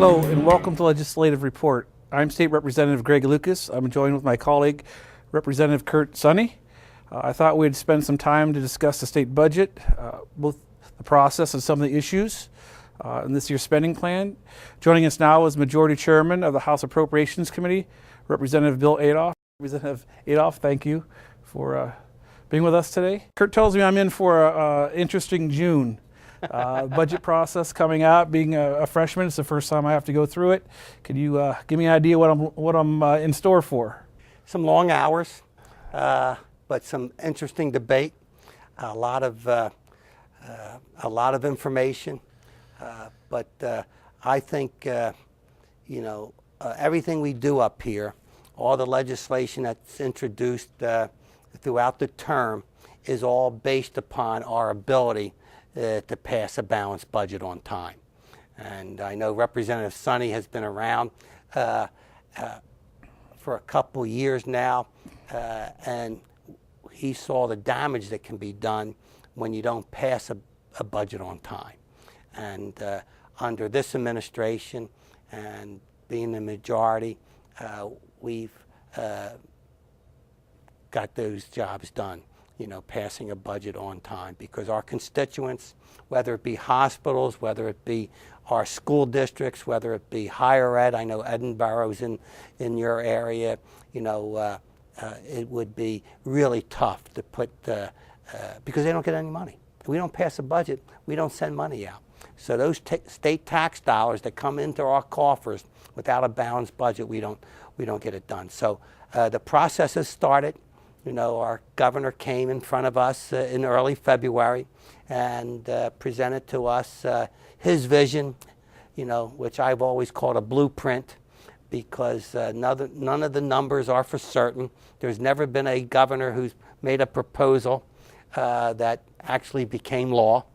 Hello and welcome to Legislative Report. I'm State Representative Greg Lucas. I'm joined with my colleague, Representative Curt Sonney. I thought we'd spend some time to discuss the state budget, both the process and some of the issues in this year's spending plan. Joining us now is Majority Chairman of the House Appropriations Committee, Representative Bill Adolph. Representative Adolph, thank you for being with us today. Curt tells me I'm in for an interesting June. Budget process coming out. Being a freshman, it's the first time I have to go through it. Could you give me an idea what I'm in store for? Some long hours, but some interesting debate. A lot of information, but I think everything we do up here, all the legislation that's introduced throughout the term, is all based upon our ability to pass a balanced budget on time. And I know Representative Sonney has been around for a couple years now, and he saw the damage that can be done when you don't pass a budget on time. And under this administration and being the majority, we've got those jobs done. Passing a budget on time, because our constituents, whether it be hospitals, whether it be our school districts, whether it be higher ed, I know Edinburgh's in your area, it would be really tough to put, because they don't get any money. If we don't pass a budget, we don't send money out. So those state tax dollars that come into our coffers without a balanced budget, we don't get it done. So the process has started. Our governor came in front of us in early February and presented to us his vision, which I've always called a blueprint, because none of the numbers are for certain. There's never been a governor who's made a proposal that actually became law,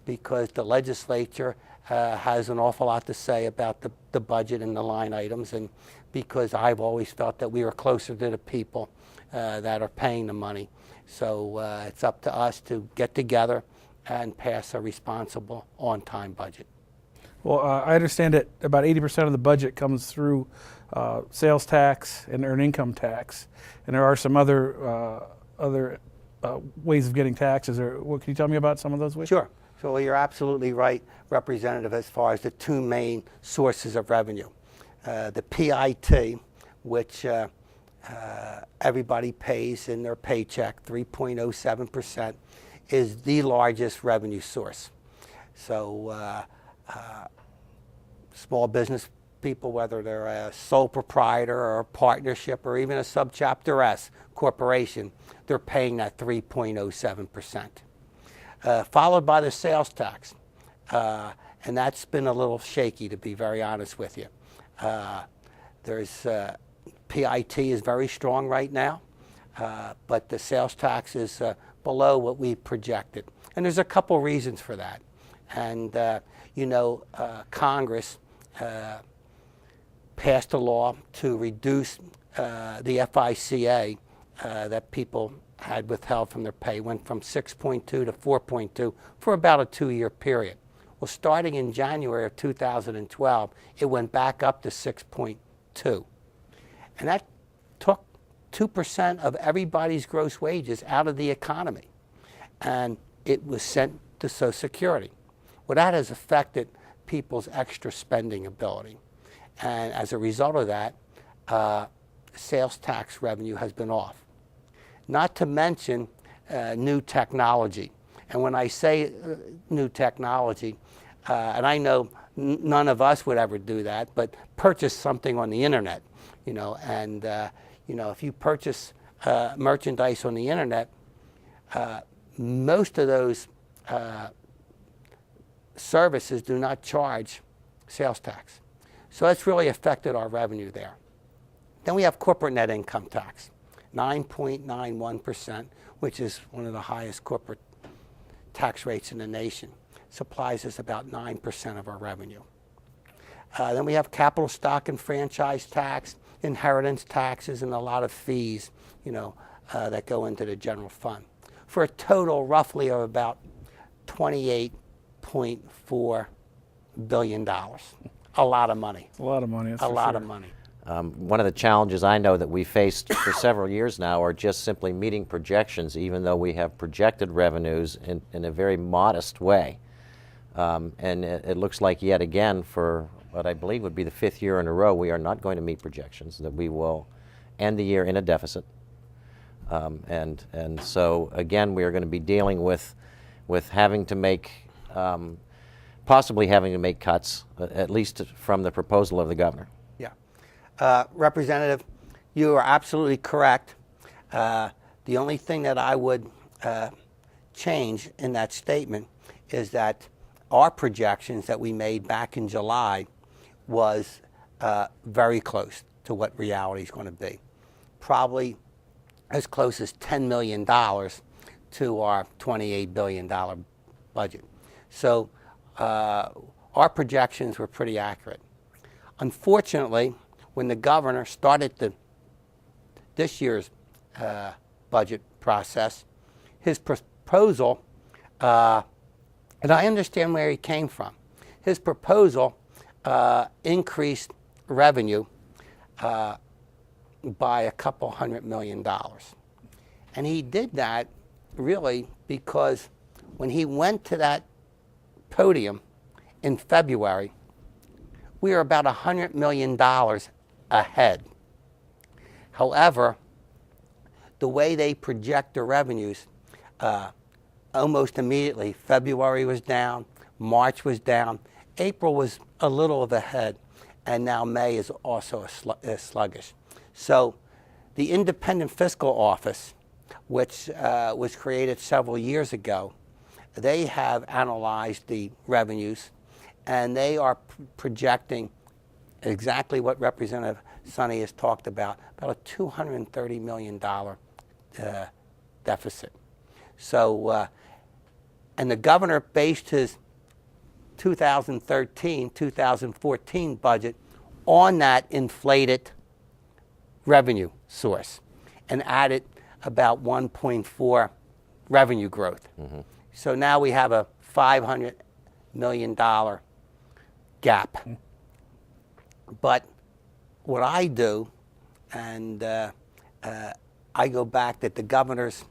because the legislature has an awful lot to say about the budget and the line items, and because I've always felt that we were closer to the people that are paying the money. So it's up to us to get together and pass a responsible, on-time budget. Well, I understand that about 80% of the budget comes through sales tax and earned income tax, and there are some other ways of getting taxes. Can you tell me about some of those ways? Sure. So you're absolutely right, Representative, as far as the two main sources of revenue. The PIT, which everybody pays in their paycheck, 3.07%, is the largest revenue source. So small business people, whether they're a sole proprietor or a partnership or even a subchapter S corporation, they're paying that 3.07%. Followed by the sales tax, and that's been a little shaky, to be very honest with you. PIT is very strong right now, but the sales tax is below what we projected. And there's a couple reasons for that. And, Congress passed a law to reduce the FICA that people had withheld from their pay, went from 6.2 to 4.2 for about a 2-year period. Well, starting in January of 2012, it went back up to 6.2. And that took 2% of everybody's gross wages out of the economy. And it was sent to Social Security. Well, that has affected people's extra spending ability. And as a result of that, sales tax revenue has been off. Not to mention new technology. And when I say new technology, and I know none of us would ever do that, but purchase something on the internet, if you purchase merchandise on the internet, most of those services do not charge sales tax. So that's really affected our revenue there. Then we have corporate net income tax, 9.91%, which is one of the highest corporate tax rates in the nation. Supplies us about 9% of our revenue. Then we have capital stock and franchise tax, inheritance taxes, and a lot of fees, that go into the general fund, for a total roughly of about $28.4 billion. a lot of money. It's a lot of money. That's A for lot sure. of money. One of the challenges I know that we faced for several years now are just simply meeting projections, even though we have projected revenues in a very modest way. And it looks like yet again, for what I believe would be the 5th year in a row, we are not going to meet projections, that we will end the year in a deficit. And so again, we are going to be dealing with having to make, possibly having to make cuts, at least from the proposal of the governor. Representative, you are absolutely correct. The only thing that I would change in that statement is that our projections that we made back in July was very close to what reality is going to be. Probably as close as $10 million to our $28 billion budget. So our projections were pretty accurate. Unfortunately, when the governor started this year's budget process, his proposal, and I understand where he came from, his proposal increased revenue by a couple $100 million. And he did that really because when he went to that podium in February, we were about $100 million ahead. However, the way they project the revenues, almost immediately, February was down, March was down, April was a little of ahead, and now May is also sluggish. So the Independent Fiscal Office, which was created several years ago, they have analyzed the revenues, and they are projecting exactly what Representative Sonney has talked about a $230 million deficit. So, and the governor based his 2013-2014 budget on that inflated revenue source and added about 1.4 revenue growth. Mm-hmm. So now we have a $500 million gap. Mm-hmm. But what I do, and I go back that the governor's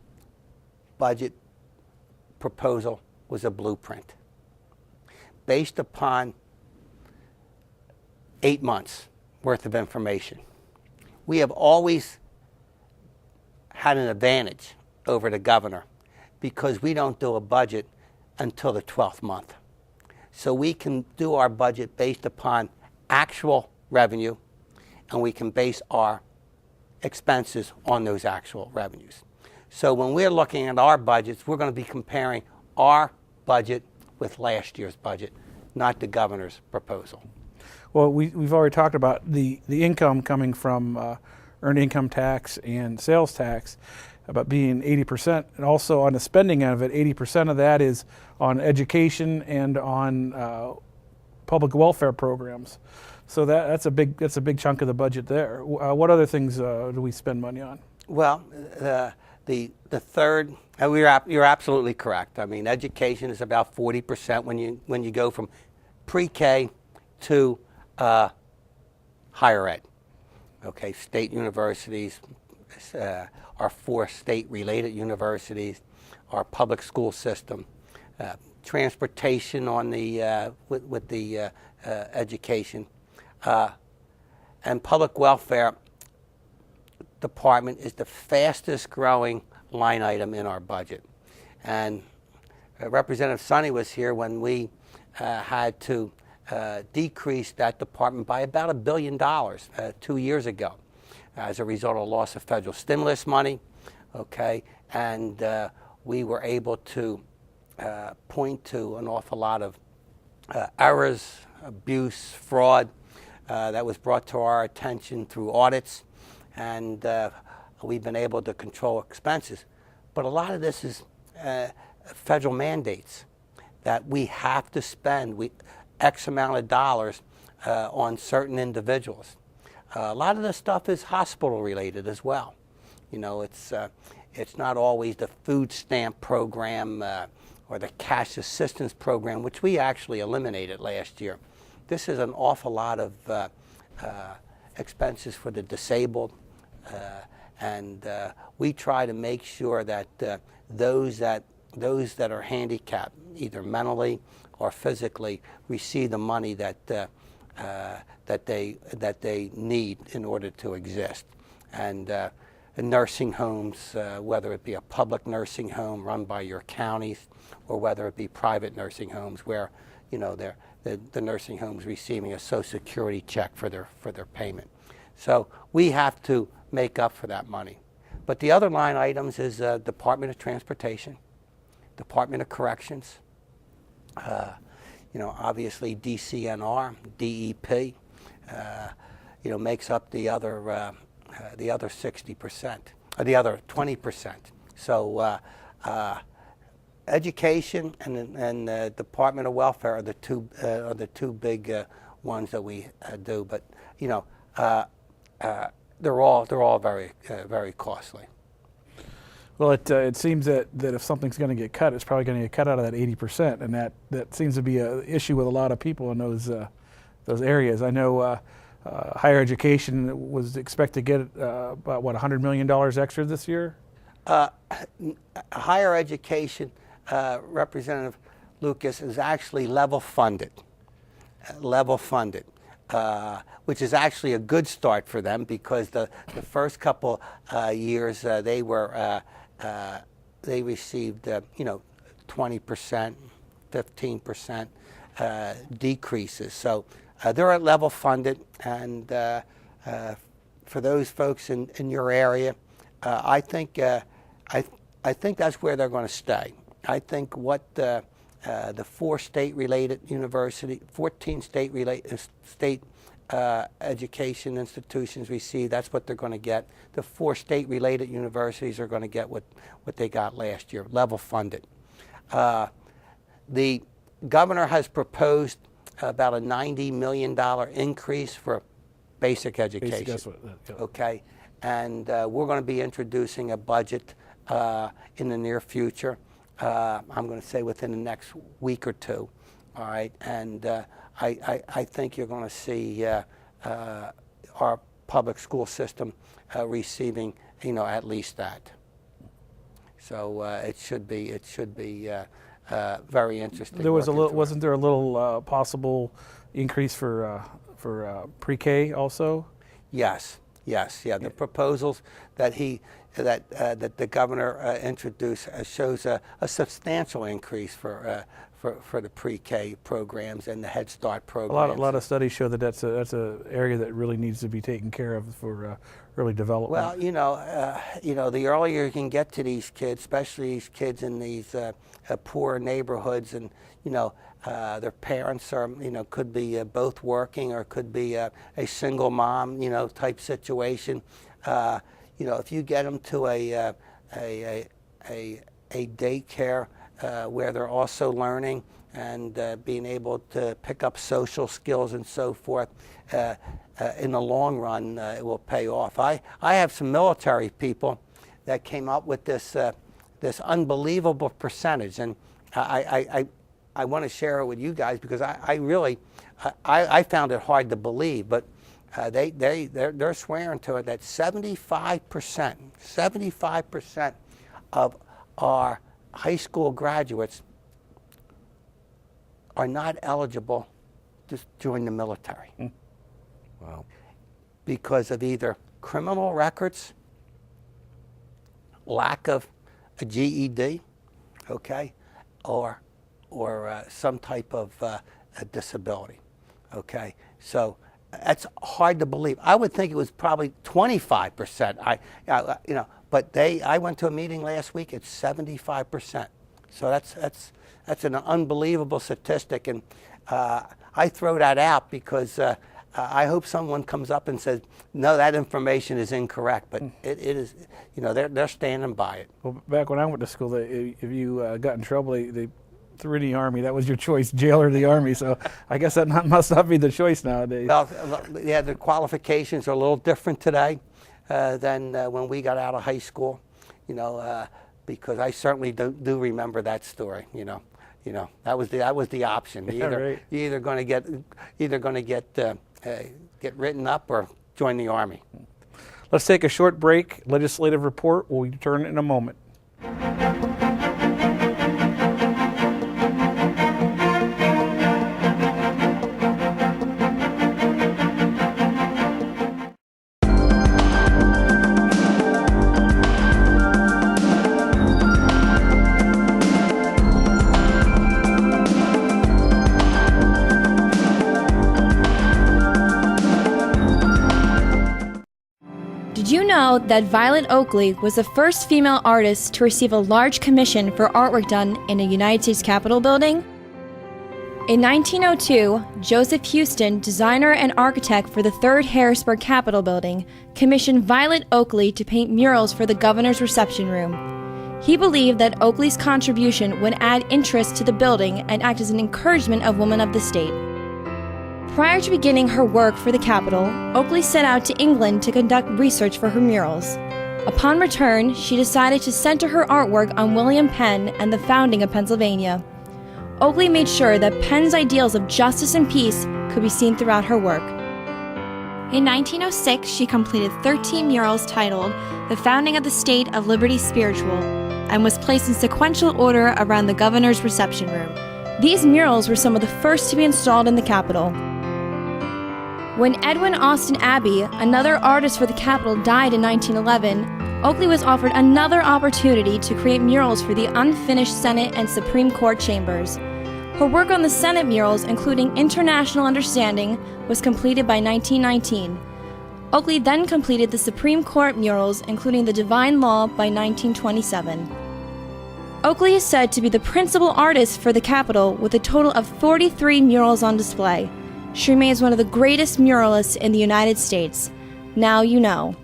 budget proposal was a blueprint based upon 8 months worth of information. We have always had an advantage over the governor because we don't do a budget until the 12th month. So we can do our budget based upon actual revenue, and we can base our expenses on those actual revenues. So when we're looking at our budgets, we're going to be comparing our budget with last year's budget, not the governor's proposal. Well, we've already talked about the income coming from earned income tax and sales tax, about being 80%, and also on the spending end of it, 80% of that is on education and on public welfare programs. So that's a big chunk of the budget there. What other things do we spend money on? Well, the third, you're absolutely correct. I mean, education is about 40% when you go from pre-K to higher ed. Okay, state universities, our 4 state-related universities, our public school system, transportation on the with the education, and public welfare department is the fastest growing line item in our budget. And Representative Sonney was here when we had to decrease that department by about $1 billion 2 years ago as a result of loss of federal stimulus money. Okay, and we were able to point to an awful lot of errors, abuse, fraud that was brought to our attention through audits, and we've been able to control expenses. But a lot of this is federal mandates that we have to spend X amount of dollars on certain individuals. A lot of this stuff is hospital related as well. You know, it's not always the food stamp program or the cash assistance program, which we actually eliminated last year. this is an awful lot of expenses for the disabled, and we try to make sure that those that are handicapped, either mentally or physically, receive the money that they need in order to exist. And in nursing homes, whether it be a public nursing home run by your counties, or whether it be private nursing homes where, you know, the nursing home's receiving a Social Security check for their payment. So we have to make up for that money. But the other line items is Department of Transportation, Department of Corrections, you know, obviously DCNR, DEP, you know, makes up the other 60%, or the other 20%. So education and Department of Welfare are the two big ones that we do. But you know, they're all very costly. Well, it seems that if something's going to get cut, it's probably going to get cut out of that 80%, and that seems to be an issue with a lot of people in those areas. I know higher education was expected to get about $100 million extra this year. Higher education, Representative Lucas, is actually level funded, which is actually a good start for them, because the first couple years they received you know, 20%, 15% decreases. So they're at level funded, and for those folks in your area, I think that's where they're going to stay. I think what the 14 state education institutions receive, that's what they're going to get. The 4 state-related universities are going to get what they got last year, level funded. The governor has proposed about a $90 million increase for basic education. Okay, and we're going to be introducing a budget in the near future. I'm going to say within the next week or two. All right, and I think you're going to see our public school system receiving, you know, at least that. So it should be very interesting. There was wasn't there a little possible increase for pre-K also? Yes, yeah. The proposals that the governor introduced shows a substantial increase for the pre-K programs and the Head Start programs. A lot of studies show that that's a area that really needs to be taken care of for early development. Well, you know, the earlier you can get to these kids, especially these kids in these poor neighborhoods, and you know, their parents are, you know, could be both working, or could be a single mom, you know, type situation. You know, if you get them to a daycare where they're also learning and being able to pick up social skills and so forth, in the long run, it will pay off. I have some military people that came up with this unbelievable percentage, and I want to share it with you guys, because I really found it hard to believe, but they're swearing to it that 75% of our high school graduates are not eligible to join the military. Wow. Because of either criminal records, lack of a GED, okay, or some type of a disability, okay. So that's hard to believe. I would think it was probably 25%. You know, but I went to a meeting last week. It's 75%. So that's an unbelievable statistic, and I throw that out because I hope someone comes up and says, no, that information is incorrect. But it is, you know, they're standing by it. Well, back when I went to school, if you got in trouble, they threw in the Army. That was your choice, jail or the Army. So I guess that must not be the choice nowadays. Well, yeah, the qualifications are a little different today than when we got out of high school, you know, because I certainly do remember that story, you know. that was the option. Yeah, right. You're either going to get written up or join the Army. Let's take a short break. Legislative report. We'll return in a moment. Did you know that Violet Oakley was the first female artist to receive a large commission for artwork done in a United States Capitol building? In 1902, Joseph Houston, designer and architect for the 3rd Harrisburg Capitol building, commissioned Violet Oakley to paint murals for the governor's reception room. He believed that Oakley's contribution would add interest to the building and act as an encouragement of women of the state. Prior to beginning her work for the Capitol, Oakley set out to England to conduct research for her murals. Upon return, she decided to center her artwork on William Penn and the founding of Pennsylvania. Oakley made sure that Penn's ideals of justice and peace could be seen throughout her work. In 1906, she completed 13 murals titled The Founding of the State of Liberty Spiritual and was placed in sequential order around the governor's reception room. These murals were some of the first to be installed in the Capitol. When Edwin Austin Abbey, another artist for the Capitol, died in 1911, Oakley was offered another opportunity to create murals for the unfinished Senate and Supreme Court chambers. Her work on the Senate murals, including International Understanding, was completed by 1919. Oakley then completed the Supreme Court murals, including the Divine Law, by 1927. Oakley is said to be the principal artist for the Capitol, with a total of 43 murals on display. She remains one of the greatest muralists in the United States. Now you know.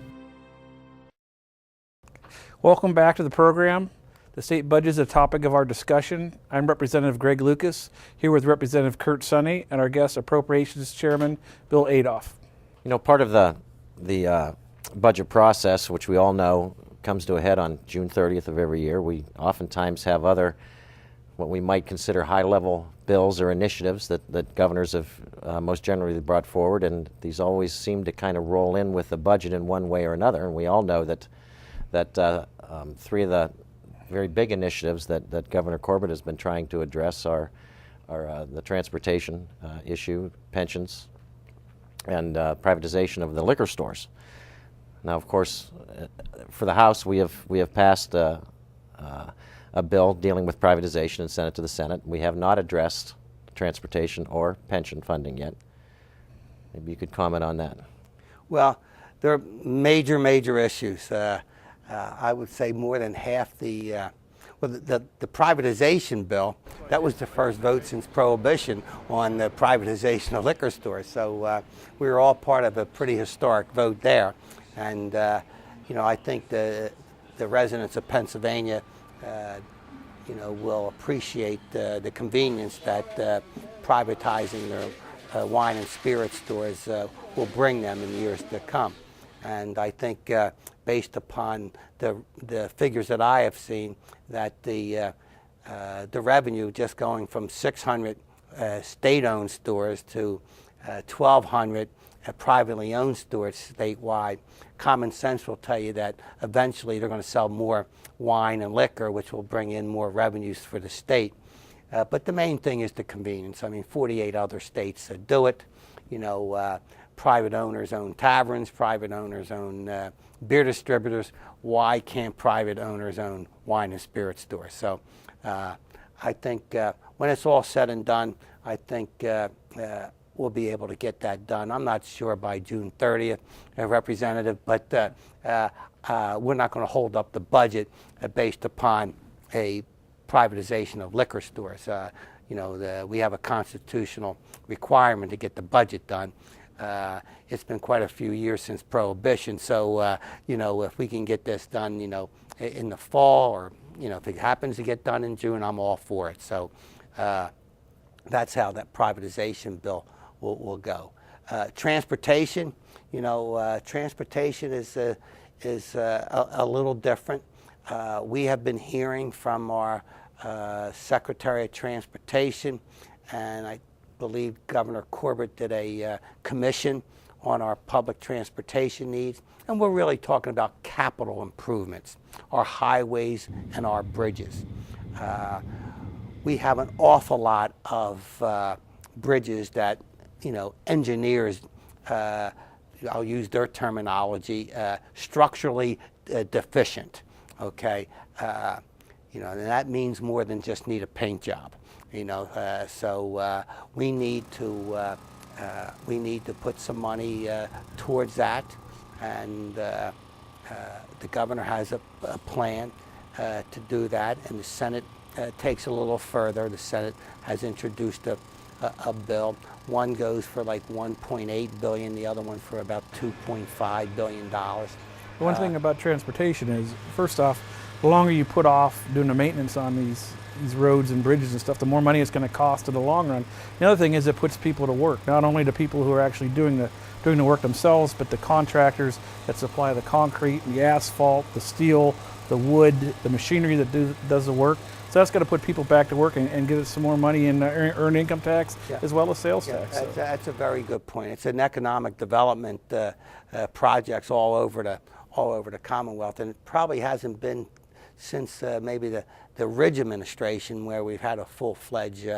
Welcome back to the program. The state budget is a topic of our discussion. I'm Representative Greg Lucas, here with Representative Curt Sonney and our guest Appropriations Chairman Bill Adolph. Part of the budget process, which we all know comes to a head on June 30th of every year, we oftentimes have other what we might consider high-level bills or initiatives that governors have most generally brought forward, and these always seem to kind of roll in with the budget in one way or another. And we all know that three of the very big initiatives that Governor Corbett has been trying to address are the transportation issue, pensions, and privatization of the liquor stores. Now, of course, for the House, we have passed a bill dealing with privatization and sent it to the Senate. We have not addressed transportation or pension funding yet. Maybe you could comment on that. Well, there are major issues. I would say more than half the privatization bill, that was the first vote since Prohibition on the privatization of liquor stores. So we were all part of a pretty historic vote there. And, I think the residents of Pennsylvania will appreciate the convenience that privatizing their wine and spirit stores will bring them in the years to come. And I think based upon the figures that I have seen, that the revenue just going from 600 state-owned stores to 1,200 privately owned stores statewide, common sense will tell you that eventually they're going to sell more wine and liquor, which will bring in more revenues for the state. But the main thing is the convenience. I mean, 48 other states do it. Private owners own taverns, private owners own beer distributors. Why can't private owners own wine and spirit stores? So I think when it's all said and done, I think we'll be able to get that done. I'm not sure by June 30th, Representative, but we're not going to hold up the budget based upon a privatization of liquor stores. We have a constitutional requirement to get the budget done. It's been quite a few years since Prohibition, so if we can get this done, in the fall, or if it happens to get done in June, I'm all for it. So that's how that privatization bill will go. Transportation, transportation is a little different. We have been hearing from our Secretary of Transportation, and I believe Governor Corbett did a commission on our public transportation needs. And we're really talking about capital improvements, our highways and our bridges. We have an awful lot of bridges that, engineers, I'll use their terminology, structurally deficient, okay? And that means more than just need a paint job, so we need to put some money towards that, and the governor has a plan to do that, and the Senate takes a little further. The Senate has introduced a bill. One goes for like $1.8 billion, the other one for about $2.5 billion. The one thing about transportation is, first off, the longer you put off doing the maintenance on these roads and bridges and stuff, the more money it's going to cost in the long run. The other thing is it puts people to work, not only the people who are actually doing the work themselves, but the contractors that supply the concrete, the asphalt, the steel, the wood, the machinery that does the work. So that's going to put people back to work and get us some more money in earned income tax, as well as sales tax. That's a very good point. It's an economic development projects all over the Commonwealth, and it probably hasn't been since maybe the Ridge administration where we've had a full-fledged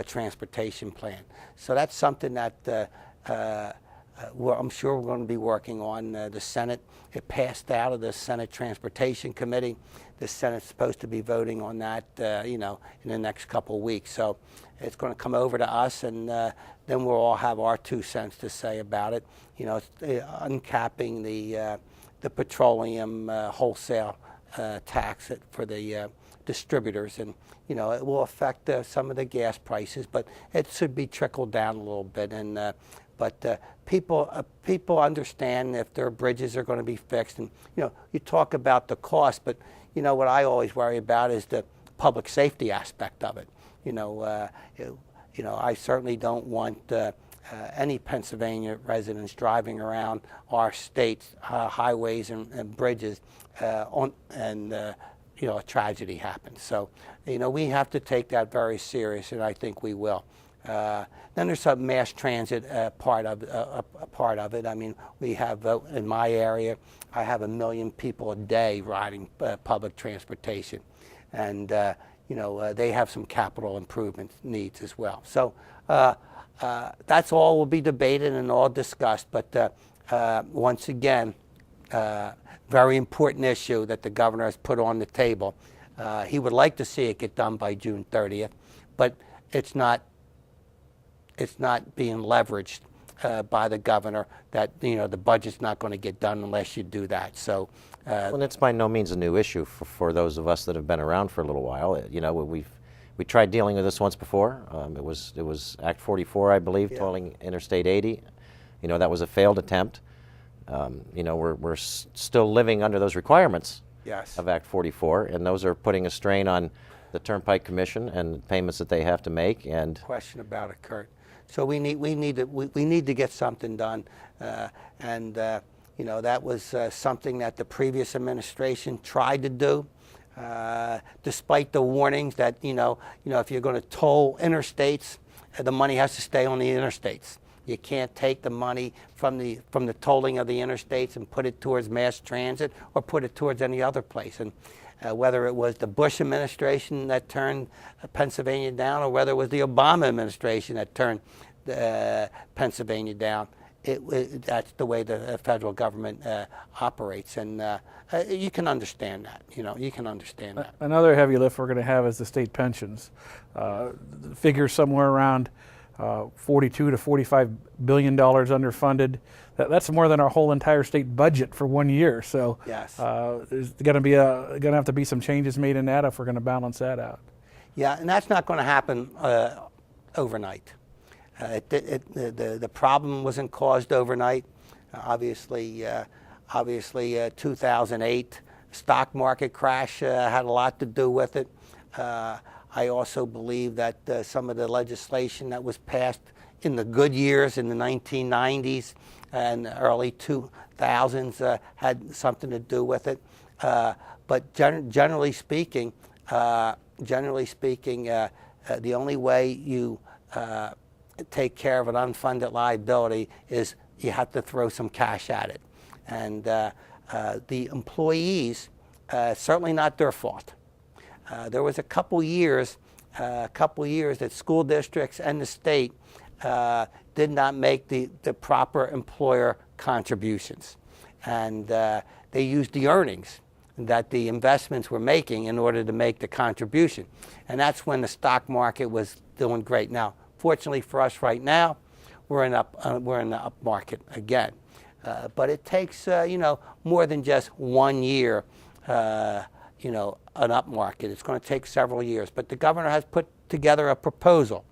transportation plan. So that's something that I'm sure we're going to be working on. The Senate, it passed out of the Senate Transportation Committee. The Senate's supposed to be voting on that, in the next couple of weeks. So it's going to come over to us, and then we'll all have our 2 cents to say about it. It's uncapping the petroleum wholesale tax for the distributors, and it will affect some of the gas prices, but it should be trickled down a little bit. And but people understand if their bridges are going to be fixed, and you talk about the cost, but what I always worry about is the public safety aspect of it. I certainly don't want any Pennsylvania residents driving around our state's highways and bridges a tragedy happens. So, we have to take that very serious, and I think we will. Then there's some mass transit part of it. I mean, we have in my area, I have 1 million people a day riding public transportation, and they have some capital improvement needs as well. So that's all will be debated and all discussed. But once again, very important issue that the governor has put on the table. He would like to see it get done by June 30th, but it's not being leveraged by the governor that the budget's not going to get done unless you do that. So, well, it's by no means a new issue for those of us that have been around for a little while. We tried dealing with this once before. It was Act 44, I believe, tolling Interstate 80. That was a failed attempt. We're still living under those requirements of Act 44, and those are putting a strain on the Turnpike Commission and payments that they have to make. And question about it, Curt. So we need to get something done, and that was something that the previous administration tried to do, despite the warnings that if you're going to toll interstates, the money has to stay on the interstates. You can't take the money from the tolling of the interstates and put it towards mass transit or put it towards any other place. And whether it was the Bush administration that turned Pennsylvania down, or whether it was the Obama administration that turned Pennsylvania down, that's the way the federal government operates, and you can understand that. You can understand that. Another heavy lift we're going to have is the state pensions. Figures somewhere around $42 to $45 billion underfunded. That's more than our whole entire state budget for 1 year. So yes, there's going to have to be some changes made in that if we're going to balance that out. Yeah, and that's not going to happen overnight. The problem wasn't caused overnight. Obviously, 2008 stock market crash had a lot to do with it. I also believe that some of the legislation that was passed in the good years in the 1990s and early 2000s had something to do with it. But generally speaking, generally speaking, the only way you take care of an unfunded liability is you have to throw some cash at it. And the employees, certainly not their fault. There was a couple years that school districts and the state did not make the proper employer contributions. And they used the earnings that the investments were making in order to make the contribution. And that's when the stock market was doing great. Now, fortunately for us right now, we're in the up market again. But it takes, more than just 1 year, an up market. It's going to take several years. But the governor has put together a proposal,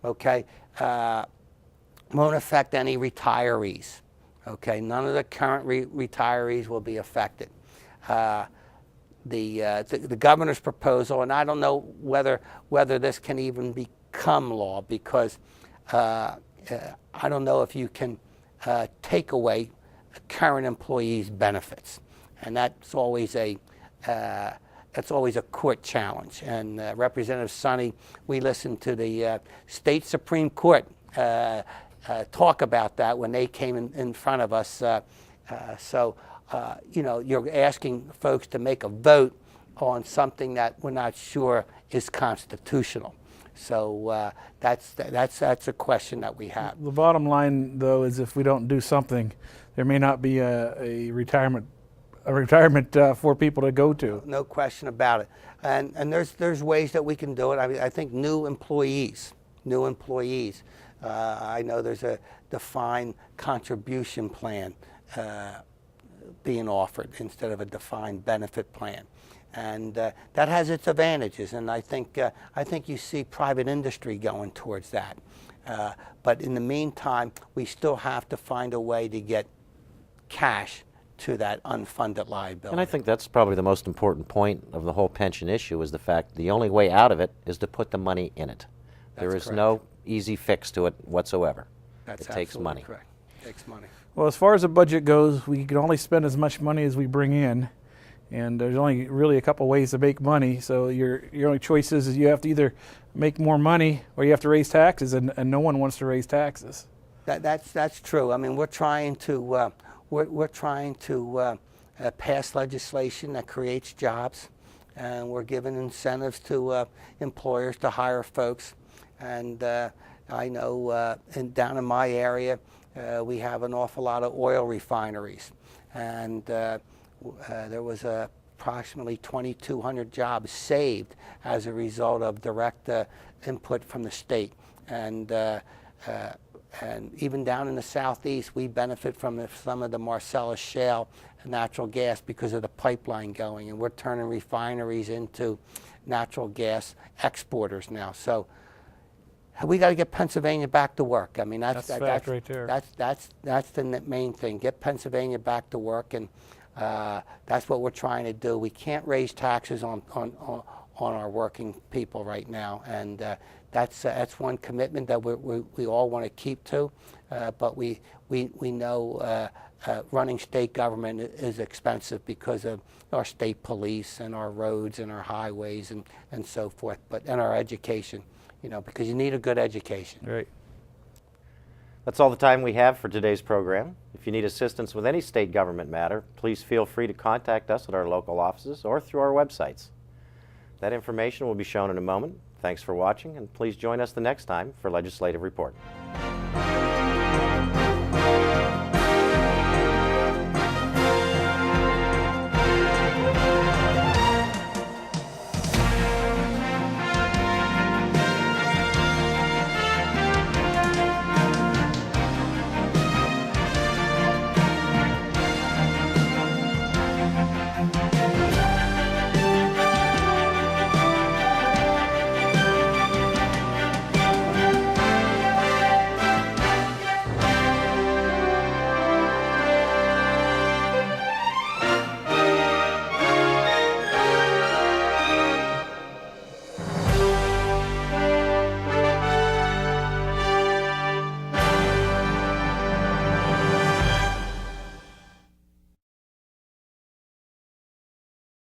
okay? Won't affect any retirees, okay? None of the current retirees will be affected. The governor's proposal, and I don't know whether this can even become law, because I don't know if you can take away current employees' benefits, and that's always a court challenge. And Representative Sonney, we listened to the state Supreme Court talk about that when they came in front of us. You're asking folks to make a vote on something that we're not sure is constitutional. So that's a question that we have. The bottom line, though, is if we don't do something, there may not be a retirement for people to go to. No question about it. And there's ways that we can do it. I mean, I think new employees. I know there's a defined contribution plan being offered instead of a defined benefit plan. And that has its advantages, and I think you see private industry going towards that. But in the meantime, we still have to find a way to get cash to that unfunded liability. And I think that's probably the most important point of the whole pension issue, is the fact the only way out of it is to put the money in it. There is no easy fix to it whatsoever. It takes money. Correct. It takes money. Well, as far as the budget goes, we can only spend as much money as we bring in, and there's only really a couple ways to make money. So your only choice is you have to either make more money or you have to raise taxes, and no one wants to raise taxes. That's true. I mean, we're trying to pass legislation that creates jobs, and we're giving incentives to employers to hire folks. And I know down in my area, we have an awful lot of oil refineries, and there was approximately 2,200 jobs saved as a result of direct input from the state. And even down in the southeast, we benefit from some of the Marcellus shale and natural gas because of the pipeline going, and we're turning refineries into natural gas exporters now. So we got to get Pennsylvania back to work. I mean, that's right there. That's the main thing. Get Pennsylvania back to work, and that's what we're trying to do. We can't raise taxes on our working people right now, and that's one commitment that we all want to keep to. But we know running state government is expensive because of our state police and our roads and our highways and so forth, and our education. Because you need a good education. Right. That's all the time we have for today's program. If you need assistance with any state government matter, please feel free to contact us at our local offices or through our websites. That information will be shown in a moment. Thanks for watching, and please join us the next time for Legislative Report.